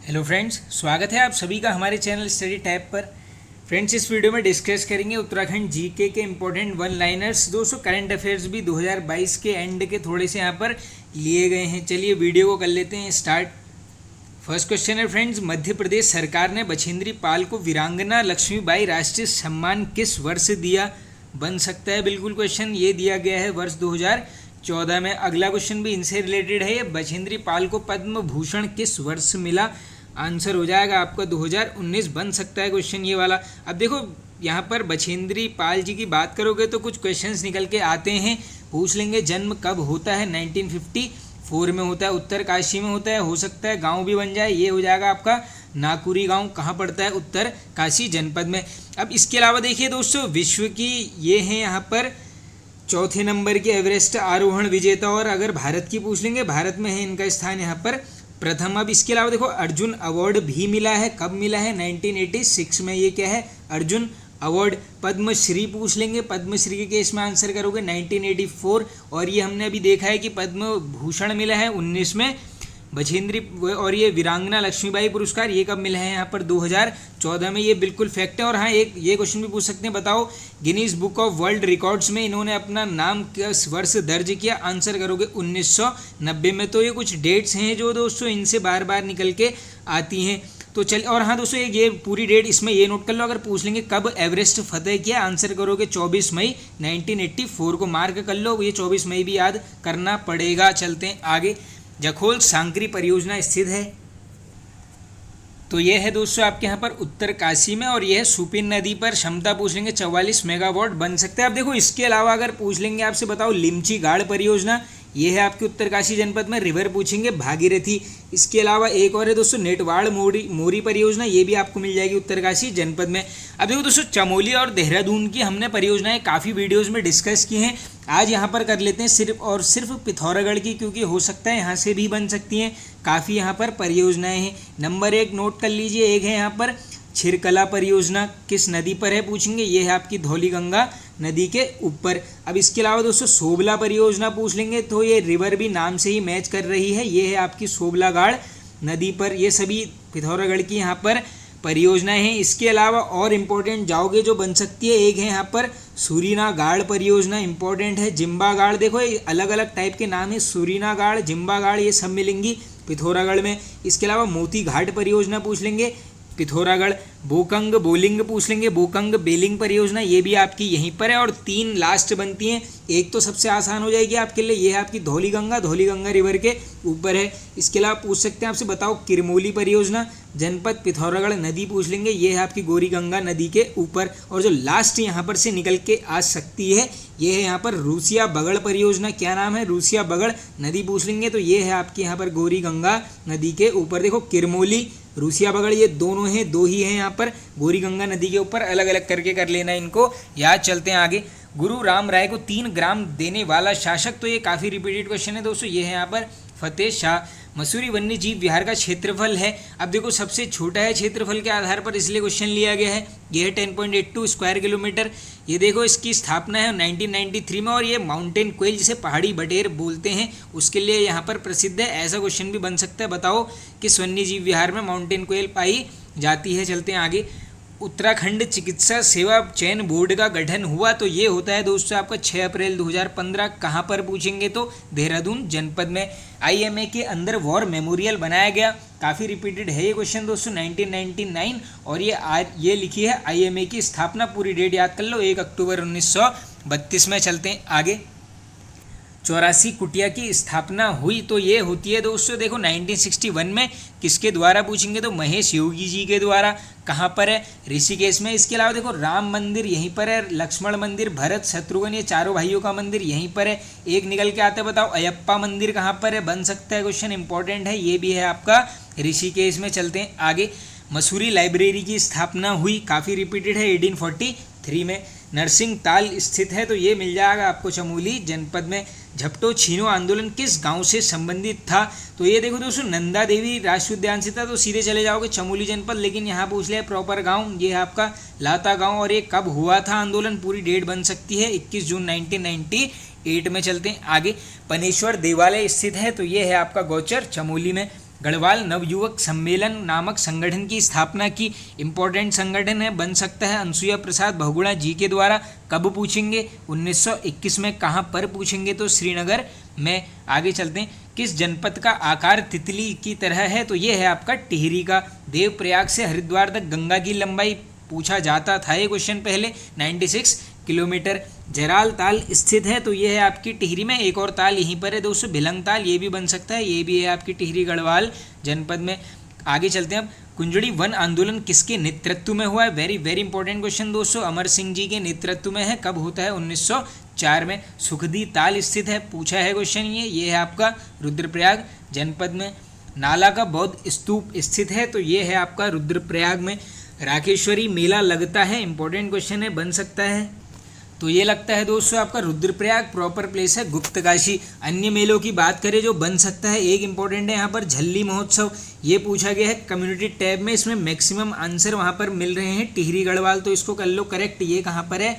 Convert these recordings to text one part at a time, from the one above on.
Hello friends, स्वागत है आप सभी का हमारे चैनल स्टडी टैब पर। फ्रेंड्स, इस वीडियो में डिस्कस करेंगे उत्तराखंड जीके के इंपॉर्टेंट वन लाइनर्स। दोस्तों, करंट अफेयर्स भी 2022 के एंड के थोड़े से यहाँ पर लिए गए हैं। चलिए वीडियो को कर लेते हैं स्टार्ट। फर्स्ट क्वेश्चन है फ्रेंड्स, मध्य प्रदेश सरकार ने बछेंद्री पाल को वीरांगना लक्ष्मीबाई राष्ट्रीय सम्मान किस वर्ष दिया? बन सकता है बिल्कुल क्वेश्चन, ये दिया गया है वर्ष 2014 में। अगला क्वेश्चन भी इनसे रिलेटेड है, बछेंद्री पाल को पद्म भूषण किस वर्ष मिला? आंसर हो जाएगा आपका 2019 बन सकता है क्वेश्चन ये वाला। अब देखो यहाँ पर बछेंद्री पाल जी की बात करोगे तो कुछ क्वेश्चंस निकल के आते हैं, पूछ लेंगे जन्म कब होता है? 1954 में होता है, उत्तरकाशी में होता है, हो सकता है गांव भी बन जाए, ये हो जाएगा आपका नाकुरी गांव। कहाँ पड़ता है? उत्तरकाशी जनपद में। अब इसके अलावा देखिए दोस्तों, विश्व की ये हैं यहाँ पर चौथे नंबर के एवरेस्ट आरोहण विजेता, और अगर भारत की पूछ लेंगे, भारत में है इनका स्थान यहाँ पर प्रथम। अब इसके अलावा देखो अर्जुन अवार्ड भी मिला है, कब मिला है? 1986 में। ये क्या है? अर्जुन अवार्ड। पद्मश्री पूछ लेंगे, पद्मश्री के केस में आंसर करोगे 1984। और ये हमने अभी देखा है कि पद्म भूषण मिला है 19 में बछेंद्री, और ये वीरांगना लक्ष्मीबाई पुरस्कार ये कब मिला है? यहाँ पर 2014 में। ये बिल्कुल फैक्ट है। और हाँ, एक ये क्वेश्चन भी पूछ सकते हैं, बताओ Guinness book of world records में इन्होंने अपना नाम किस वर्ष दर्ज किया? आंसर करोगे 1990 में। तो ये कुछ डेट्स हैं जो दोस्तों इनसे बार बार निकल के आती हैं। तो चल, और हाँ दोस्तों, ये पूरी डेट इसमें ये नोट कर लो, अगर पूछ लेंगे कब एवरेस्ट फतेह किया, आंसर करोगे 24 मई 1984 को। मार्क कर लो, ये 24 मई भी याद करना पड़ेगा। चलते हैं आगे। जखोल सांकरी परियोजना स्थित है, तो यह है दोस्तों आपके यहाँ पर उत्तरकाशी में, और यह है सुपिन नदी पर। क्षमता पूछ लेंगे 44 मेगावाट बन सकते हैं। अब देखो इसके अलावा अगर पूछ लेंगे आपसे, बताओ लिमची गाड़ परियोजना, ये है आपके उत्तरकाशी जनपद में। रिवर पूछेंगे भागीरथी। इसके अलावा एक और है दोस्तों नेटवाड़ मोरी परियोजना, ये भी आपको मिल जाएगी उत्तरकाशी जनपद में। अब देखो दोस्तों, चमोली और देहरादून की हमने परियोजनाएं काफ़ी वीडियोज़ में डिस्कस की हैं। आज यहाँ पर कर लेते हैं सिर्फ और सिर्फ पिथौरागढ़ की, क्योंकि हो सकता है यहाँ से भी बन सकती हैं। काफ़ी यहाँ पर परियोजनाएं हैं। नंबर 1 नोट कर लीजिए, एक है यहाँ पर छिरकला परियोजना, किस नदी पर है पूछेंगे? ये है आपकी धौलीगंगा नदी के ऊपर। अब इसके अलावा दोस्तों सोबला परियोजना पूछ लेंगे, तो ये रिवर भी नाम से ही मैच कर रही है, ये है आपकी सोबलागाड़ नदी पर। ये सभी पिथौरागढ़ की यहाँ पर परियोजनाएं हैं। इसके अलावा और इम्पोर्टेंट जाओगे जो बन सकती है, एक है यहाँ पर सूरीना गाड़ परियोजना, इंपॉर्टेंट है। जिम्बा गाड़, देखो ये अलग अलग टाइप के नाम है, सूरीना गाड़, जिम्बा गाड़, ये सब मिलेंगी पिथौरागढ़ में। इसके अलावा मोती घाट परियोजना पूछ लेंगे पिथौरागढ़। बोकंग बोलिंग पूछ लेंगे, बोकंग बेलिंग परियोजना, ये भी आपकी यहीं पर है। और 3 लास्ट बनती हैं, एक तो सबसे आसान हो जाएगी आपके लिए, ये है आपकी धौलीगंगा रिवर के ऊपर है। इसके अलावा पूछ सकते हैं आपसे, बताओ किरमोली परियोजना, जनपद पिथौरागढ़, नदी पूछ लेंगे, ये है आपकी गौरीगंगा नदी के ऊपर। और जो लास्ट यहाँ पर से निकल के आ सकती है, ये है यहाँ पर रूसिया बगड़ परियोजना। क्या नाम है? रूसिया बगड़ नदी पूछ लेंगे, तो ये है आपकी यहाँ पर गौरीगंगा नदी के ऊपर। देखो किरमोली, रूसिया बगड़, ये दोनों हैं, दो ही हैं यहाँ पर गौरीगंगा नदी के ऊपर, अलग अलग करके कर लेना इनको याद। चलते हैं आगे। गुरु राम राय को 3 ग्राम देने वाला शासक, तो ये काफ़ी रिपीटेड क्वेश्चन है दोस्तों। ये है यहाँ पर फतेह शाह। मसूरी वन्य जीव विहार का क्षेत्रफल है, अब देखो सबसे छोटा है क्षेत्रफल के आधार पर, इसलिए क्वेश्चन लिया गया है। ये है 10.82 स्क्वायर किलोमीटर। ये देखो इसकी स्थापना है 1993 में, और ये माउंटेन क्वेल जिसे पहाड़ी बटेर बोलते हैं उसके लिए यहाँ पर प्रसिद्ध है। ऐसा क्वेश्चन भी बन सकता है, बताओ किस वन्य जीव विहार में माउंटेन क्वेल पाई जाती है। चलते हैं आगे। उत्तराखंड चिकित्सा सेवा चयन बोर्ड का गठन हुआ, तो ये होता है दोस्तों आपका 6 अप्रैल 2015। कहाँ पर पूछेंगे? तो देहरादून जनपद में। आईएमए के अंदर वॉर मेमोरियल बनाया गया, काफ़ी रिपीटेड है ये क्वेश्चन दोस्तों, 1999। और ये लिखी है आईएमए की स्थापना, पूरी डेट याद कर लो, 1 अक्टूबर 1932 में। चलते हैं आगे। 84 कुटिया की स्थापना हुई, तो ये होती है दोस्तों देखो 1961 में। किसके द्वारा पूछेंगे? तो महेश योगी जी के द्वारा। कहाँ पर है? ऋषिकेश में। इसके अलावा देखो राम मंदिर यहीं पर है, लक्ष्मण मंदिर, भरत शत्रुघ्न, ये चारों भाइयों का मंदिर यहीं पर है। एक निकल के आता है, बताओ अयप्पा मंदिर कहाँ पर है? बन सकता है क्वेश्चन, इंपॉर्टेंट है, ये भी है आपका ऋषिकेश में। चलते हैं आगे। मसूरी लाइब्रेरी की स्थापना हुई, काफ़ी रिपीटेड है, 1843 में। नरसिंह ताल स्थित है, तो ये मिल जाएगा आपको चमोली जनपद में। झपटो छीनो आंदोलन किस गांव से संबंधित था? तो ये देखो दोस्तों नंदा देवी राष्ट्रीय उद्यान से था, तो सीधे चले जाओगे चमोली जनपद, लेकिन यहाँ पूछ लिया प्रॉपर गांव, ये है आपका लाता गांव। और ये कब हुआ था आंदोलन? पूरी डेट बन सकती है 21 जून 1998 में। चलते हैं आगे। पनेश्वर देवालय स्थित है, तो ये है आपका गौचर चमोली में। गढ़वाल नवयुवक सम्मेलन नामक संगठन की स्थापना की, इंपॉर्टेंट संगठन है, बन सकता है अनुसुईया प्रसाद बहुगुणा जी के द्वारा। कब पूछेंगे? 1921 में। कहाँ पर पूछेंगे? तो श्रीनगर में। आगे चलते हैं, किस जनपद का आकार तितली की तरह है? तो ये है आपका टिहरी का। देवप्रयाग से हरिद्वार तक गंगा की लंबाई पूछा जाता था ये क्वेश्चन पहले, 96 किलोमीटर। जराल ताल स्थित है, तो ये है आपकी टिहरी में। एक और ताल यहीं पर है दोस्तों, भिलंग ताल, ये भी बन सकता है, ये भी है आपकी टिहरी गढ़वाल जनपद में। आगे चलते हैं अब, कुंजड़ी वन आंदोलन किसके नेतृत्व में हुआ है? वेरी वेरी इंपॉर्टेंट क्वेश्चन दोस्तों, अमर सिंह जी के नेतृत्व में है। कब होता है? 1904 में। सुखदी ताल स्थित है, पूछा है क्वेश्चन ये है आपका रुद्रप्रयाग जनपद में। नाला का बौद्ध स्तूप स्थित है, तो ये है आपका रुद्रप्रयाग में। राकेश्वरी मेला लगता है, इंपॉर्टेंट क्वेश्चन है, बन सकता है, तो ये लगता है दोस्तों आपका रुद्रप्रयाग। प्रॉपर प्लेस है गुप्तकाशी। अन्य मेलों की बात करें जो बन सकता है, एक इंपॉर्टेंट है यहाँ पर झल्ली महोत्सव, ये पूछा गया है कम्युनिटी टैब में। इसमें मैक्सिमम आंसर वहाँ पर मिल रहे हैं टिहरी गढ़वाल, तो इसको कर लो करेक्ट। ये कहाँ पर है?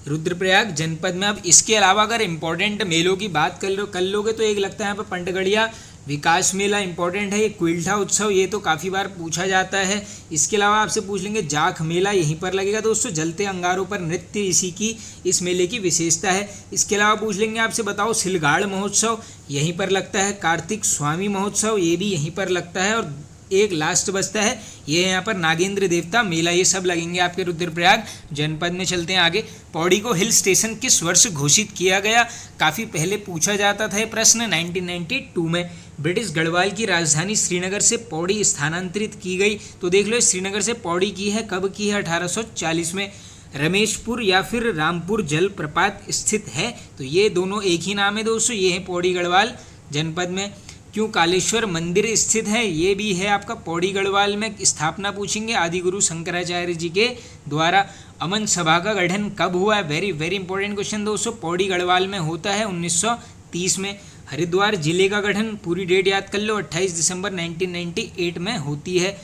रुद्रप्रयाग जनपद में। अब इसके अलावा अगर इंपॉर्टेंट मेलों की बात कर लोगे तो एक लगता है यहाँ पर पंडगड़िया विकास मेला इंपॉर्टेंट है। ये क्विल्ठा उत्सव, ये तो काफ़ी बार पूछा जाता है। इसके अलावा आपसे पूछ लेंगे जाख मेला, यहीं पर लगेगा दोस्तों। जलते अंगारों पर नृत्य इस मेले की विशेषता है। इसके अलावा पूछ लेंगे आपसे, बताओ सिलगाड़ महोत्सव, यहीं पर लगता है। कार्तिक स्वामी महोत्सव, ये भी यहीं पर लगता है। और एक लास्ट बचता है, ये यहाँ पर नागेंद्र देवता मेला, ये सब लगेंगे आपके रुद्रप्रयाग जनपद में। चलते हैं आगे, पौड़ी को हिल स्टेशन किस वर्ष घोषित किया गया? काफ़ी पहले पूछा जाता था ये प्रश्न, 1992 में। ब्रिटिश गढ़वाल की राजधानी श्रीनगर से पौड़ी स्थानांतरित की गई, तो देख लो श्रीनगर से पौड़ी की है, कब की है? 1840 में। रमेशपुर या फिर रामपुर जल प्रपात स्थित है, तो ये दोनों एक ही नाम है दोस्तों, ये है पौड़ी गढ़वाल जनपद में। क्यों कालेश्वर मंदिर स्थित है? ये भी है आपका पौड़ी गढ़वाल में। स्थापना पूछेंगे आदि गुरु शंकराचार्य जी के द्वारा। अमन सभा का गठन कब हुआ है? वेरी वेरी इंपॉर्टेंट क्वेश्चन दोस्तों, पौड़ी गढ़वाल में होता है 1930 में। हरिद्वार जिले का गठन, पूरी डेट याद कर लो, 28 दिसंबर 1998 में होती है।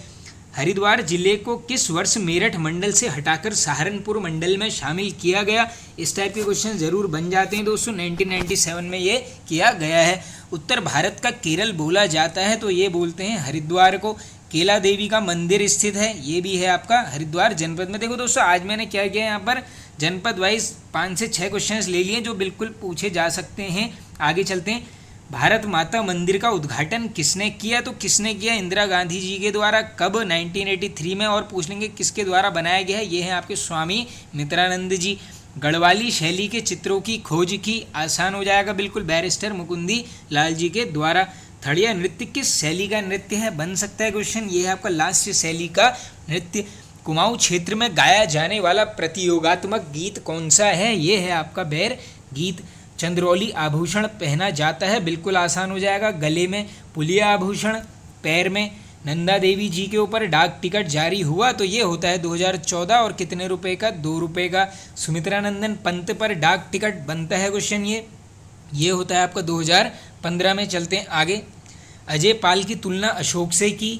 हरिद्वार जिले को किस वर्ष मेरठ मंडल से हटाकर सहारनपुर मंडल में शामिल किया गया? इस टाइप के क्वेश्चन जरूर बन जाते हैं दोस्तों, 1997 में ये किया गया है। उत्तर भारत का केरल बोला जाता है, तो ये बोलते हैं हरिद्वार को। केला देवी का मंदिर स्थित है, ये भी है आपका हरिद्वार जनपद में। देखो दोस्तों, आज मैंने क्या किया, यहाँ पर जनपद वाइज 5 से 6 क्वेश्चंस ले लिए जो बिल्कुल पूछे जा सकते हैं। आगे चलते हैं, भारत माता मंदिर का उद्घाटन किसने किया? तो किसने किया? इंदिरा गांधी जी के द्वारा। कब? 1983 में। और पूछ लेंगे किसके द्वारा बनाया गया है? ये है आपके स्वामी मित्रानंद जी। गढ़वाली शैली के चित्रों की खोज की, आसान हो जाएगा बिल्कुल, बैरिस्टर मुकुंदी लाल जी के द्वारा। थड़िया नृत्य किस शैली का नृत्य है? बन सकता है क्वेश्चन, ये है आपका लास्ट शैली का नृत्य। कुमाऊं क्षेत्र में गाया जाने वाला प्रतियोगात्मक गीत कौन सा है? ये है आपका बैर गीत। चंद्रौली आभूषण पहना जाता है, बिल्कुल आसान हो जाएगा, गले में। पुलिया आभूषण, पैर में। नंदा देवी जी के ऊपर डाक टिकट जारी हुआ, तो ये होता है 2014, और कितने रुपए का? 2 रुपये का। सुमित्रानंदन पंत पर डाक टिकट बनता है क्वेश्चन, ये होता है आपका 2015 में। चलते हैं आगे, अजय पाल की तुलना अशोक से की,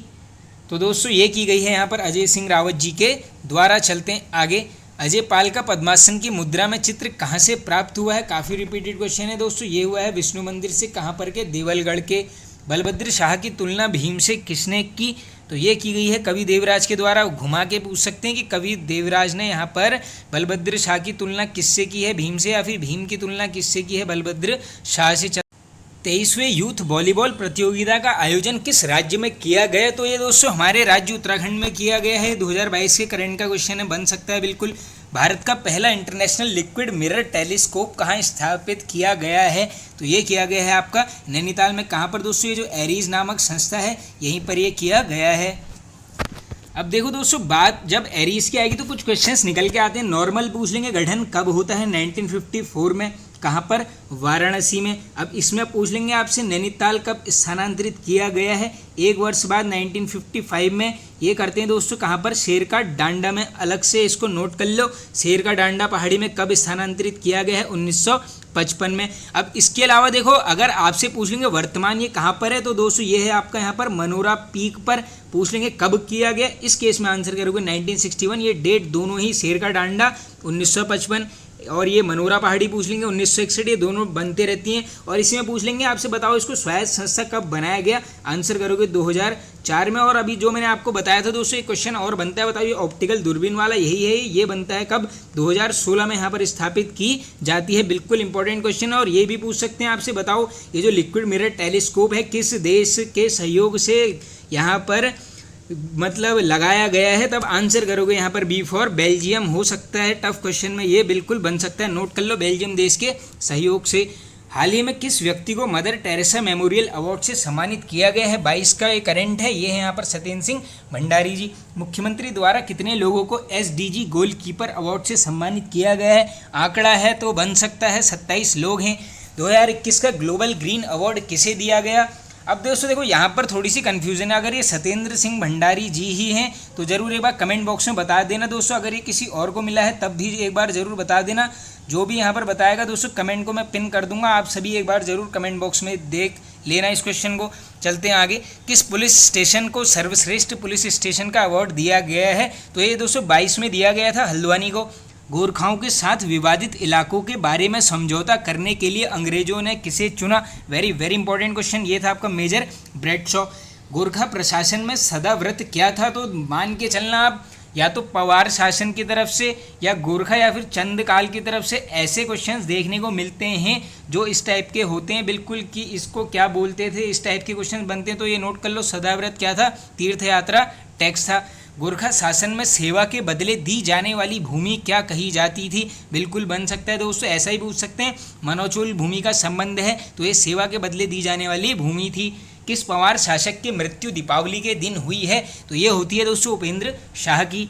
तो दोस्तों ये की गई है यहाँ पर अजय सिंह रावत जी के द्वारा। चलते हैं आगे, अजय पाल का पद्मासन की मुद्रा में चित्र कहाँ से प्राप्त हुआ है? काफ़ी रिपीटेड क्वेश्चन है दोस्तों, ये हुआ है विष्णु मंदिर से। कहाँ पर के? देवलगढ़ के। बलभद्र शाह की तुलना भीम से किसने की? तो ये की गई है कवि देवराज के द्वारा। घुमा के पूछ सकते हैं कि कवि देवराज ने यहाँ पर बलभद्र शाह की तुलना किससे की है? भीम से, या फिर भीम की तुलना किससे की है? बलभद्र शाह से। 23वें यूथ वॉलीबॉल प्रतियोगिता का आयोजन किस राज्य में किया गया? तो ये दोस्तों हमारे राज्य उत्तराखंड में किया गया है। 2022 के करंट का क्वेश्चन है, बन सकता है बिल्कुल। भारत का पहला इंटरनेशनल लिक्विड मिरर टेलीस्कोप कहाँ स्थापित किया गया है? तो ये किया गया है आपका नैनीताल में। कहाँ पर दोस्तों? ये जो एरीज नामक संस्था है, यहीं पर ये किया गया है। अब देखो दोस्तों, बात जब एरीज की आएगी तो कुछ क्वेश्चंस निकल के आते हैं। नॉर्मल पूछ लेंगे, गठन कब होता है? 1954 में। कहाँ पर? वाराणसी में। अब इसमें पूछ लेंगे आपसे नैनीताल कब स्थानांतरित किया गया है? 1 वर्ष बाद 1955 में। ये करते हैं दोस्तों कहाँ पर? शेर का डांडा में। अलग से इसको नोट कर लो, शेर का डांडा पहाड़ी में कब स्थानांतरित किया गया है? 1955 में। अब इसके अलावा देखो, अगर आपसे पूछ लेंगे वर्तमान ये कहाँ पर है, तो दोस्तों ये है आपका यहाँ पर मनोरा पीक पर। पूछ लेंगे कब किया गया, इस केस में आंसर करोगे 1961। ये डेट दोनों ही, शेर का डांडा 1955, और ये मनोरा पहाड़ी पूछ लेंगे 1961, ये दोनों बनते रहती हैं। और इसी में पूछ लेंगे आपसे बताओ इसको स्वायत्त संस्था कब बनाया गया, आंसर करोगे 2004 में। और अभी जो मैंने आपको बताया था दोस्तों एक क्वेश्चन और बनता है, बताओ ये ऑप्टिकल दूरबीन वाला यही है, ये बनता है कब, 2016 में यहाँ पर स्थापित की जाती है। बिल्कुल इंपॉर्टेंट क्वेश्चन है। और ये भी पूछ सकते हैं आपसे, बताओ ये जो लिक्विड मिरर टेलीस्कोप है किस देश के सहयोग से यहाँ पर मतलब लगाया गया है, तब आंसर करोगे यहाँ पर बी फॉर बेल्जियम। हो सकता है टफ क्वेश्चन में ये बिल्कुल बन सकता है, नोट कर लो, बेल्जियम देश के सहयोग से। हाल ही में किस व्यक्ति को मदर टेरेसा मेमोरियल अवार्ड से सम्मानित किया गया है, 22 का एक करंट है, ये है यहाँ पर सत्येंद्र सिंह भंडारी जी। मुख्यमंत्री द्वारा कितने लोगों को एसडीजी गोलकीपर अवार्ड से सम्मानित किया गया है, आंकड़ा है तो बन सकता है 27 लोग हैं। 2021 का ग्लोबल ग्रीन अवार्ड किसे दिया गया। अब दोस्तों देखो यहाँ पर थोड़ी सी कन्फ्यूजन है, अगर ये सत्येंद्र सिंह भंडारी जी ही हैं तो ज़रूर एक बार कमेंट बॉक्स में बता देना दोस्तों, अगर ये किसी और को मिला है तब भी एक बार ज़रूर बता देना। जो भी यहाँ पर बताएगा दोस्तों कमेंट को मैं पिन कर दूंगा, आप सभी एक बार ज़रूर कमेंट बॉक्स में देख लेना इस क्वेश्चन को। चलते हैं आगे, किस पुलिस स्टेशन को सर्वश्रेष्ठ पुलिस स्टेशन का अवार्ड दिया गया है, तो ये दोस्तों 22 में दिया गया था हल्द्वानी को। गोरखाओं के साथ विवादित इलाकों के बारे में समझौता करने के लिए अंग्रेजों ने किसे चुना, वेरी वेरी इंपॉर्टेंट क्वेश्चन, ये था आपका मेजर ब्रैडशॉ। गोरखा प्रशासन में सदाव्रत क्या था, तो मान के चलना आप या तो पवार शासन की तरफ से या गोरखा या फिर चंद काल की तरफ से ऐसे क्वेश्चंस देखने को मिलते हैं जो इस टाइप के होते हैं बिल्कुल, कि इसको क्या बोलते थे, इस टाइप के क्वेश्चन बनते हैं। तो ये नोट कर लो, सदाव्रत क्या था, तीर्थ यात्रा टैक्स था। गोरखा शासन में सेवा के बदले दी जाने वाली भूमि क्या कही जाती थी, बिल्कुल बन सकता है दोस्तों, ऐसा ही पूछ सकते हैं, मनोचूल भूमि का संबंध है तो ये सेवा के बदले दी जाने वाली भूमि थी। किस पवार शासक की मृत्यु दीपावली के दिन हुई है, तो ये होती है दोस्तों उपेंद्र शाह की।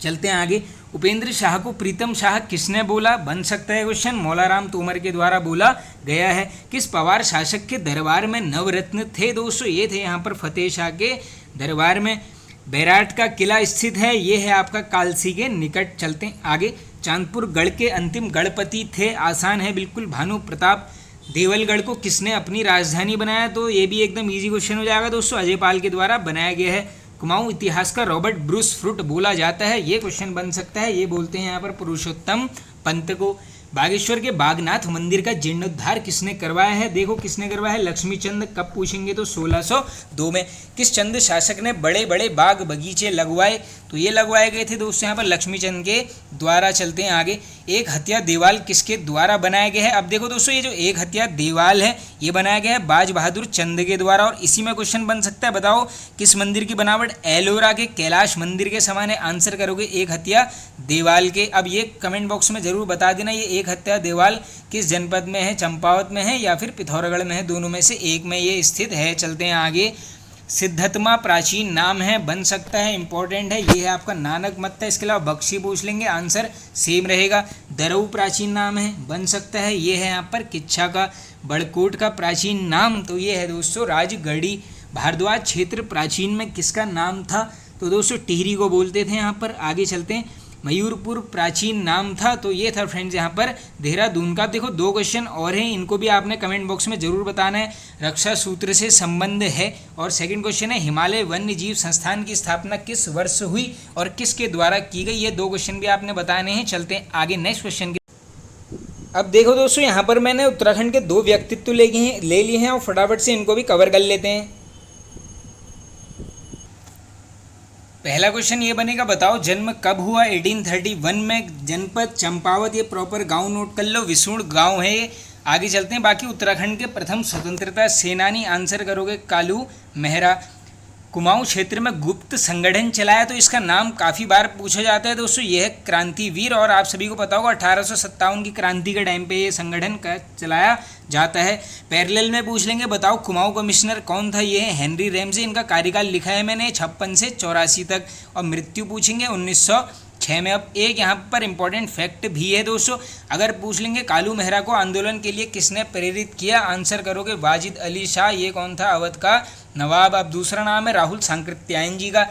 चलते हैं आगे, उपेंद्र शाह को प्रीतम शाह किसने बोला, बन सकता है क्वेश्चन, मौलाराम तोमर के द्वारा बोला गया है। किस पवार शासक के दरबार में नवरत्न थे, दोस्तों ये थे यहाँ पर फतेह शाह के दरबार में। बैराट का किला स्थित है, ये है आपका कालसी के निकट। चलते हैं आगे, चांदपुर गढ़ के अंतिम गढ़पति थे, आसान है बिल्कुल, भानु प्रताप। देवलगढ़ को किसने अपनी राजधानी बनाया, तो ये भी एकदम इजी क्वेश्चन हो जाएगा दोस्तों, अजय पाल के द्वारा बनाया गया है। कुमाऊं इतिहास का रॉबर्ट ब्रूस फ्रूट बोला जाता है, ये क्वेश्चन बन सकता है, ये बोलते हैं यहाँ पर पुरुषोत्तम पंत को। बागेश्वर के बागनाथ मंदिर का जीर्णोद्धार किसने करवाया है, देखो किसने करवाया है, लक्ष्मीचंद। कब पूछेंगे तो 1602 में। किस चंद शासक ने बड़े बड़े बाग बगीचे लगवाए, तो ये लगवाए गए थे दोस्तों यहाँ पर लक्ष्मीचंद के द्वारा। चलते हैं आगे, एक हत्या देवाल किसके द्वारा बनाया गया है। अब देखो दोस्तों ये जो एक हत्या देवाल है ये बनाया गया है बाज बहादुर चंद के द्वारा। और इसी में क्वेश्चन बन सकता है, बताओ किस मंदिर की बनावट एलोरा के कैलाश मंदिर के समान है, आंसर करोगे एक हत्या देवाल के। अब ये कमेंट बॉक्स में जरूर बता देना, ये एक हत्या देवाल किस जनपद में है, चंपावत में है या फिर पिथौरागढ़ में है, दोनों में से एक में ये स्थित है। चलते हैं आगे, सिद्धतमा प्राचीन नाम है, बन सकता है, इंपॉर्टेंट है, ये है आपका नानक मत्ता। इसके अलावा बख्शी पूछ लेंगे, आंसर सेम रहेगा। दरऊ प्राचीन नाम है, बन सकता है, ये है यहाँ पर किच्छा का। बड़कोट का प्राचीन नाम, तो ये है दोस्तों राजगढ़ी। भारद्वाज क्षेत्र प्राचीन में किसका नाम था, तो दोस्तों टिहरी को बोलते थे यहाँ पर। आगे चलते हैं, मयूरपुर प्राचीन नाम था, तो ये था फ्रेंड्स यहाँ पर देहरादून का। देखो 2 क्वेश्चन और हैं, इनको भी आपने कमेंट बॉक्स में जरूर बताना है, रक्षा सूत्र से संबंध है। और सेकंड क्वेश्चन है, हिमालय वन्य जीव संस्थान की स्थापना किस वर्ष हुई और किसके द्वारा की गई, ये 2 क्वेश्चन भी आपने बताने हैं। चलते हैं आगे नेक्स्ट क्वेश्चन के। अब देखो दोस्तों यहाँ पर मैंने उत्तराखंड के 2 व्यक्तित्व ले लिए हैं और फटाफट से इनको भी कवर कर लेते हैं। पहला क्वेश्चन ये बनेगा, बताओ जन्म कब हुआ 1831 में, जनपद चंपावत, ये प्रॉपर गांव नोट कर लो, विसूण गांव है ये। आगे चलते हैं, बाकी उत्तराखंड के प्रथम स्वतंत्रता सेनानी, आंसर करोगे कालू मेहरा। कुमाऊं क्षेत्र में गुप्त संगठन चलाया, तो इसका नाम काफ़ी बार पूछा जाता है दोस्तों, यह है क्रांतिवीर। और आप सभी को पता होगा 1857 की क्रांति के टाइम पे ये संगठन का चलाया जाता है। पैरेलल में पूछ लेंगे, बताओ कुमाऊं कमिश्नर कौन था, ये है हेनरी रैमजे, इनका कार्यकाल लिखा है मैंने 56 से 84 तक। और मृत्यु पूछेंगे 1906 में। अब एक यहाँ पर इंपॉर्टेंट फैक्ट भी है दोस्तों, अगर पूछ लेंगे कालू मेहरा को आंदोलन के लिए किसने प्रेरित किया, आंसर करोगे वाजिद अली शाह, ये कौन था, अवध का नवाब। अब दूसरा नाम है राहुल सांकृत्यायन जी का।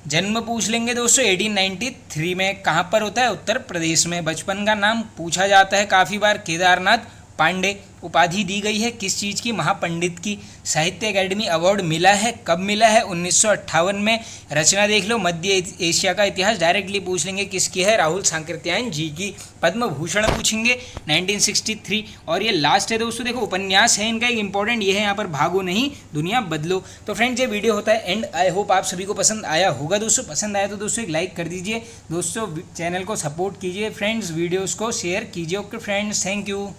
जन्म पूछ लेंगे दोस्तों 1893 में, कहाँ पर होता है, उत्तर प्रदेश में। बचपन का नाम पूछा जाता है काफ़ी बार, केदारनाथ पांडे। उपाधि दी गई है किस चीज़ की, महापंडित की। साहित्य अकेडमी अवार्ड मिला है, कब मिला है, 1958 में। रचना देख लो, मध्य एशिया का इतिहास, डायरेक्टली पूछ लेंगे किसकी है, राहुल सांकृत्यायन जी की। पद्म भूषण पूछेंगे 1963। और ये लास्ट है दोस्तों, देखो उपन्यास है इनका एक इंपॉर्टेंट, ये है यहाँ पर भागो नहीं दुनिया बदलो। तो फ्रेंड्स ये वीडियो होता है एंड, आई होप आप सभी को पसंद आया होगा दोस्तों। पसंद आया तो दोस्तों एक लाइक कर दीजिए दोस्तों, चैनल को सपोर्ट कीजिए फ्रेंड्स, वीडियोस को शेयर कीजिए। Okay friends, thank you.